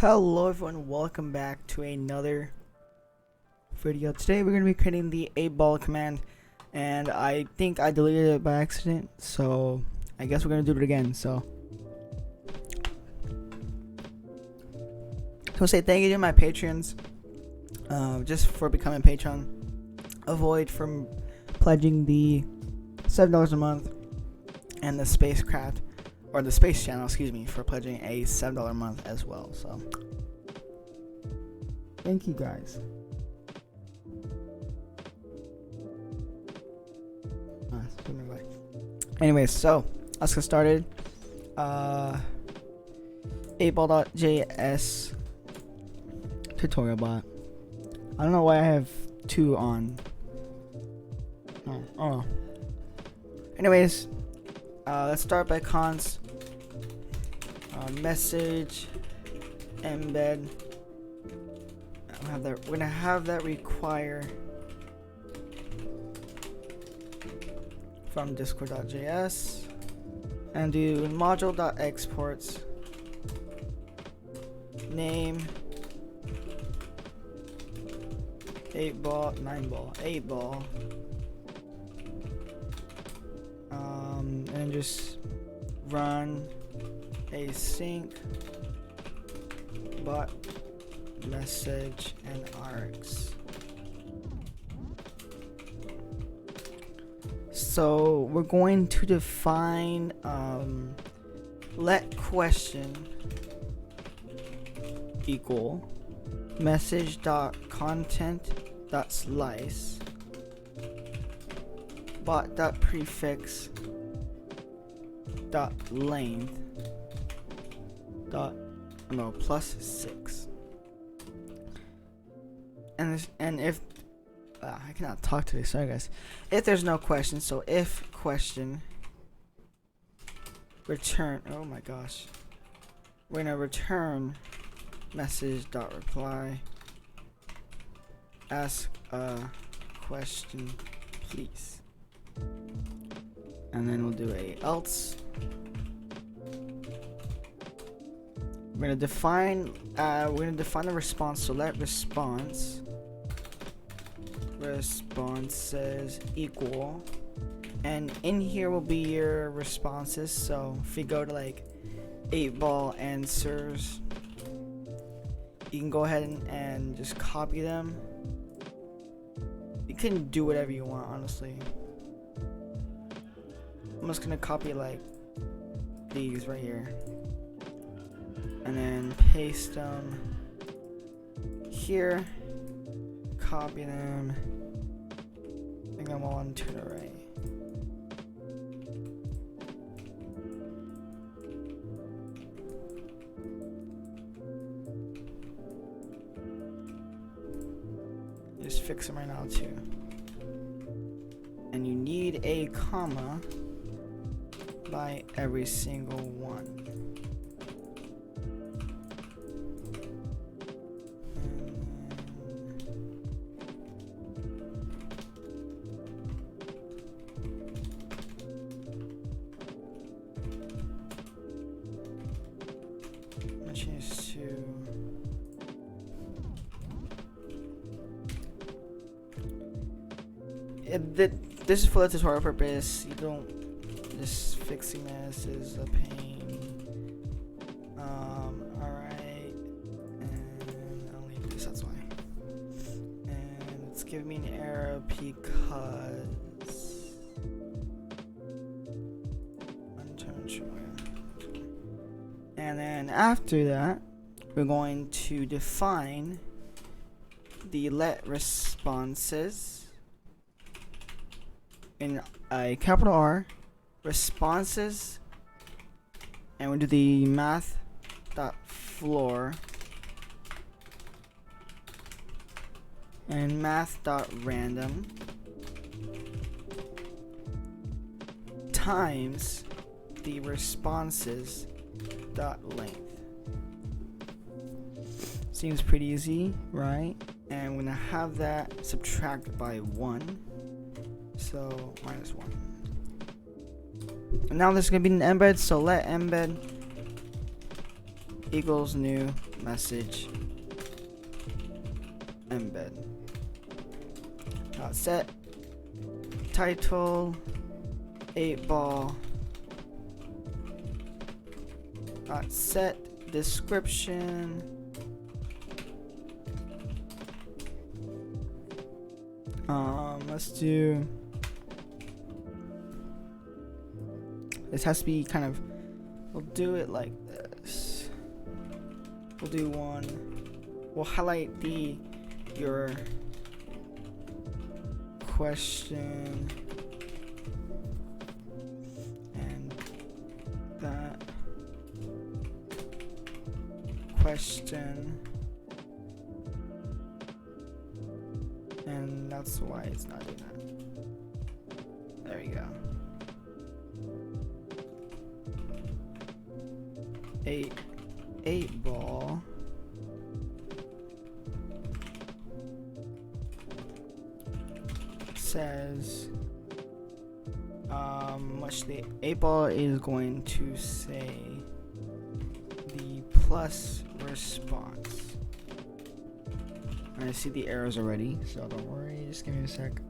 Hello everyone, welcome back to another video. Today we're going to be creating the 8-ball command, and I think I deleted it by accident, so I guess we're going to do it again. So say thank you to my patrons just for becoming a patron. Avoid from pledging the $7 a month, and the spacecraft or the space channel, excuse me, for pledging a $7 a month as well. So thank you guys. Anyways, so let's get started. 8ball.js tutorial bot. I don't know why I have two on. Oh. Anyways, let's start by cons. Message embed. We're gonna have that require from discord.js and do module.exports name 8ball 9ball 8ball and just run async bot message and args. So we're going to define let question equal message.content.slice bot.prefix dot length dot plus 6, and if I cannot talk today, sorry guys. If there's no question, so if question return, oh my gosh, we're gonna return message.reply ask a question please, and then we'll do a else. We're gonna define the response. So let responses equal, and in here will be your responses. So if you go to like 8ball answers, you can go ahead and just copy them. You can do whatever you want, honestly. I'm just gonna copy like these right here and then paste them here, copy them. I think I'm on to the right. Just fix them right now too. And you need a comma by every single one. This is for the tutorial purpose. You don't just fixing this is a pain. Alright, and I'll leave this, that's why. And it's giving me an error because and then after that we're going to define the let responses in a capital R responses, and we do the math.floor and math.random times the responses dot length. Seems pretty easy, right? And we're gonna have that subtracted by 1. So minus 1. And now there's gonna be an embed, so let embed equals new message embed. Set title 8-ball. Set description. Let's do. This has to be kind of. We'll do it like this. We'll do one. We'll highlight your question and that question, and that's why it's not doing that. There you go. 8-ball says much the 8-ball is going to say the plus response. I see the arrows already, so don't worry, just give me a sec.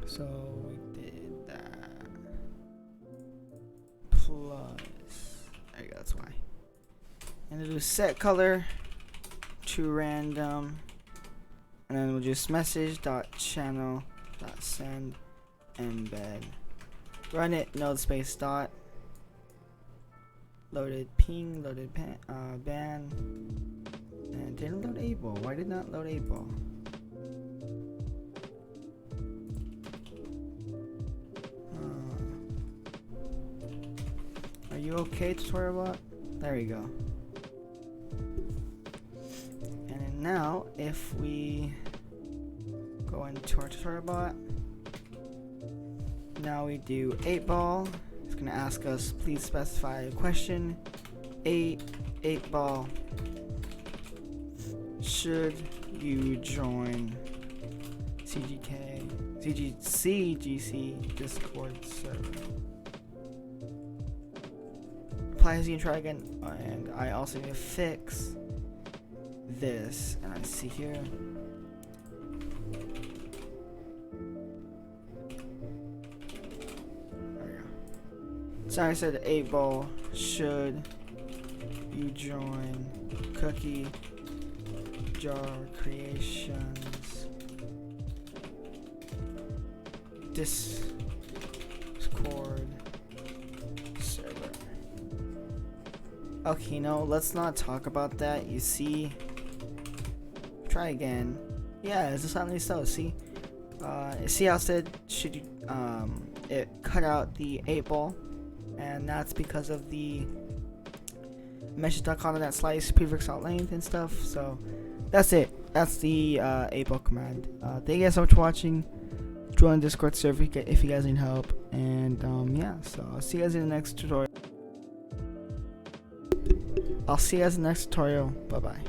So we did that plus, there you go, that's why. And we'll do set color to random, and then we'll just message.channel.send embed. Run it, node space dot. Loaded ping, loaded ban, and didn't load 8-ball. Why did not load 8-ball? Are you okay, tutorial bot? There you go. And then now, if we go into our tutorial bot, now we do 8-ball. It's gonna ask us, please specify a question. 8-ball. Should you join CGC Discord server? Apply as you can try again, and I also need to fix this, and I see here. Sorry, I said 8-ball. Should you join cookie jar creations Discord server? Okay, no, let's not talk about that. You see, try again. Yeah, it's just only so. See, see how it said should you it cut out the 8-ball. And that's because of the message.com that slice prefix out length and stuff. So that's it. That's the 8-ball command. Thank you guys so much for watching. Join the Discord server if you guys need help. And yeah, so I'll see you guys in the next tutorial. Bye bye.